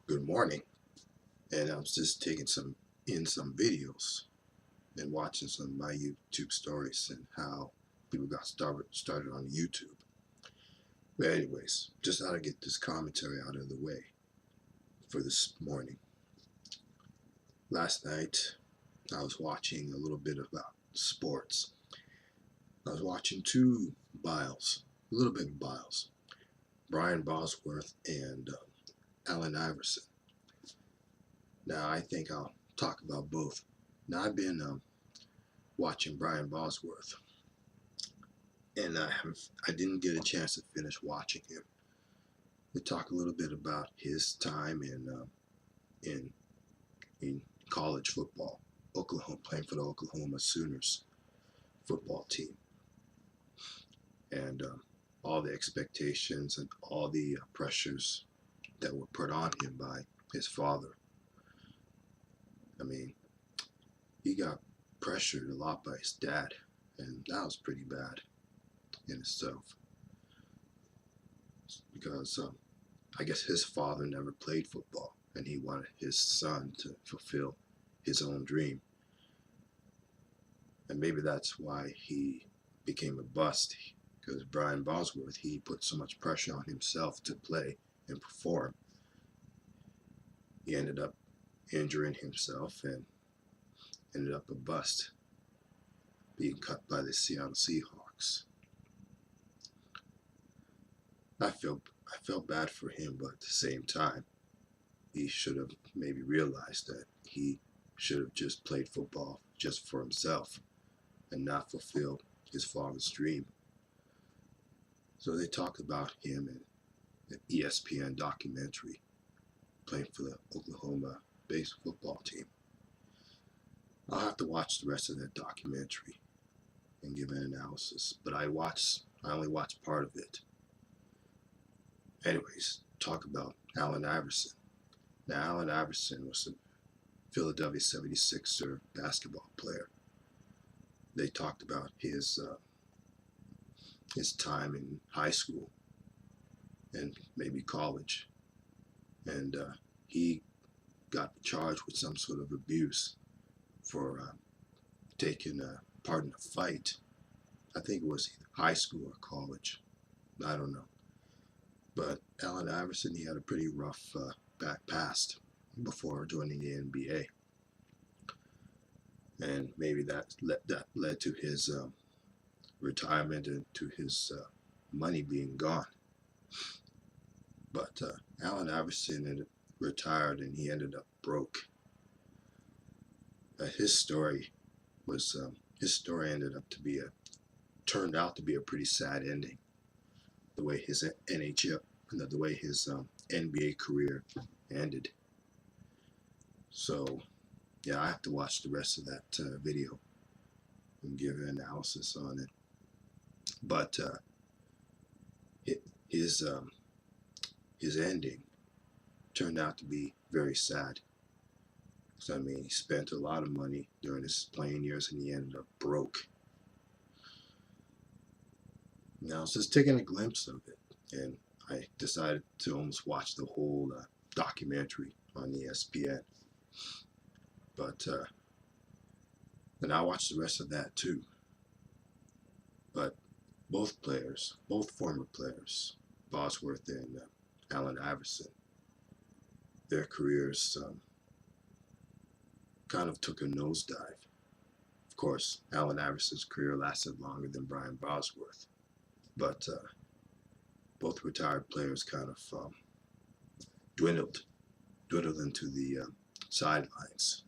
good morning, and I was just taking some videos and watching some of my YouTube stories and how people got started on YouTube. But anyways, just how to get this commentary out of the way for this morning. Last night I was watching a little bit about sports. I was watching two Biles, a little bit of Biles, Brian Bosworth and Allan Iverson. Now I think I'll talk about both. Now I've been watching Brian Bosworth, and I didn't get a chance to finish watching him. We talk a little bit about his time in college football, Oklahoma, playing for the Oklahoma Sooners football team, and all the expectations and all the pressures that were put on him by his father. I mean, he got pressured a lot by his dad, and that was pretty bad in itself, because I guess his father never played football, and he wanted his son to fulfill his own dream. And maybe that's why he became a bust, because Brian Bosworth, he put so much pressure on himself to play and perform. He ended up injuring himself and ended up a bust, being cut by the Seattle Seahawks. I felt bad for him, but at the same time, he should have maybe realized that he should have just played football just for himself and not fulfilled his father's dream. So they talked about him in an ESPN documentary, playing for the Oklahoma based football team. I'll have to watch the rest of that documentary and give an analysis, but I only watched part of it. Anyways, talk about Allan Iverson. Now, Allan Iverson was a Philadelphia 76er basketball player. They talked about his time in high school and maybe college, and he got charged with some sort of abuse for taking part in a fight. I think it was high school or college, I don't know. But Allan Iverson, he had a pretty rough back past before joining the NBA, and maybe that led to his retirement and to his money being gone. But Allan Iverson retired, and he ended up broke. His story ended up to be turned out to be a pretty sad ending. The way his NBA career ended. So yeah, I have to watch the rest of that video and give an analysis on it. But his ending turned out to be very sad. So I mean, he spent a lot of money during his playing years, and he ended up broke. Now I was just taking a glimpse of it, and I decided to almost watch the whole documentary on ESPN. But and I watched the rest of that too. But both former players, Bosworth and Allan Iverson, their careers kind of took a nosedive. Of course, Allan Iverson's career lasted longer than Brian Bosworth, but both retired players kind of dwindled into the sidelines.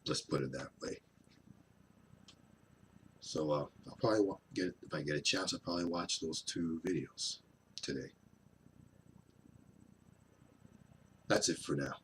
Let's put it that way. So I'll probably if I get a chance, I'll probably watch those two videos today. That's it for now.